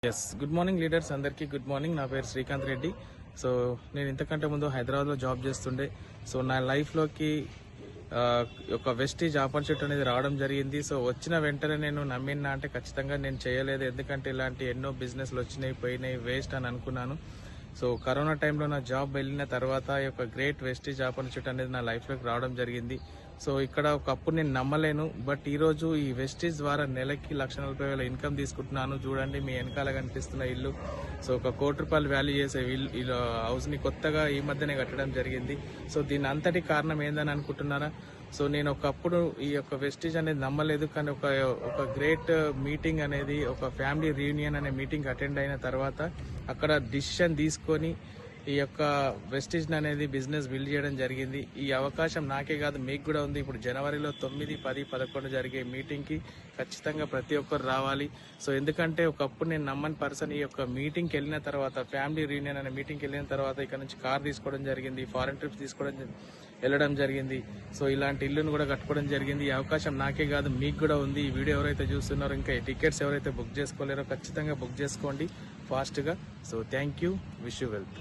Good morning leaders అందరికీ good morning. నా పేరు శ్రీకాంత్ రెడ్డి. సో నేను ఇంతకంటే ముందు హైదరాబాద్లో జాబ్ చేస్తుండే. సో నా లైఫ్లోకి ఒక వెస్టీజ్ ఆపర్చునిటీ అనేది రావడం జరిగింది. సో వచ్చిన వెంటనే నేను నమ్మినా అంటే ఖచ్చితంగా నేను చేయలేదు. ఎందుకంటే ఇలాంటి ఎన్నో బిజినెస్లు వచ్చినాయి పోయినాయి వేస్ట్ అని అనుకున్నాను. సో కరోనా టైంలో నా జాబ్ వెళ్ళిన తర్వాత ఈ యొక్క గ్రేట్ వెస్టీజ్ ఆపర్చునిటీ అనేది నా లైఫ్లోకి రావడం జరిగింది. సో ఇక్కడ ఒకప్పుడు నేను నమ్మలేను, బట్ ఈరోజు ఈ వెస్టీజ్ ద్వారా నెలకి 1,40,000 ఇన్కమ్ తీసుకుంటున్నాను. చూడండి మీ వెనకాల కనిపిస్తున్న ఇల్లు. సో ఒక ₹1 కోటి వాల్యూ చేసే హౌస్ని కొత్తగా ఈ మధ్యనే కట్టడం జరిగింది. సో దీని అంతటి కారణం ఏందని అనుకుంటున్నారా? సో నేను ఒకప్పుడు ఈ యొక్క వెస్టీజ్ అనేది నమ్మలేదు, కానీ ఒక గ్రేట్ మీటింగ్ అనేది, ఒక ఫ్యామిలీ రీయూనియన్ అనే మీటింగ్ అటెండ్ అయిన తర్వాత అక్కడ డిసిషన్ తీసుకొని ఈ యొక్క వెస్టీజ్ అనేది బిజినెస్ బిల్డ్ చేయడం జరిగింది. ఈ అవకాశం నాకే కాదు మీకు కూడా ఉంది. ఇప్పుడు జనవరిలో 9, 10, 11 జరిగే మీటింగ్కి ఖచ్చితంగా ప్రతి ఒక్కరు రావాలి. సో ఎందుకంటే ఒకప్పుడు నేను నమ్మని పర్సన్ ఈ యొక్క మీటింగ్కి వెళ్ళిన తర్వాత, ఫ్యామిలీ రీయూనియన్ అనే మీటింగ్కి వెళ్ళిన తర్వాత ఇక్కడ నుంచి కార్ తీసుకోవడం జరిగింది, ఫారెన్ ట్రిప్స్ వెళ్ళడం జరిగింది. సో ఇలాంటి ఇల్లును కూడా కట్టుకోవడం జరిగింది. ఈ అవకాశం నాకే కాదు మీకు కూడా ఉంది. ఈ వీడియో ఎవరైతే చూస్తున్నారో, ఇంకా టికెట్స్ ఎవరైతే బుక్ చేసుకోలేరో ఖచ్చితంగా బుక్ చేసుకోండి ఫాస్ట్గా. So thank you, wish you wealth.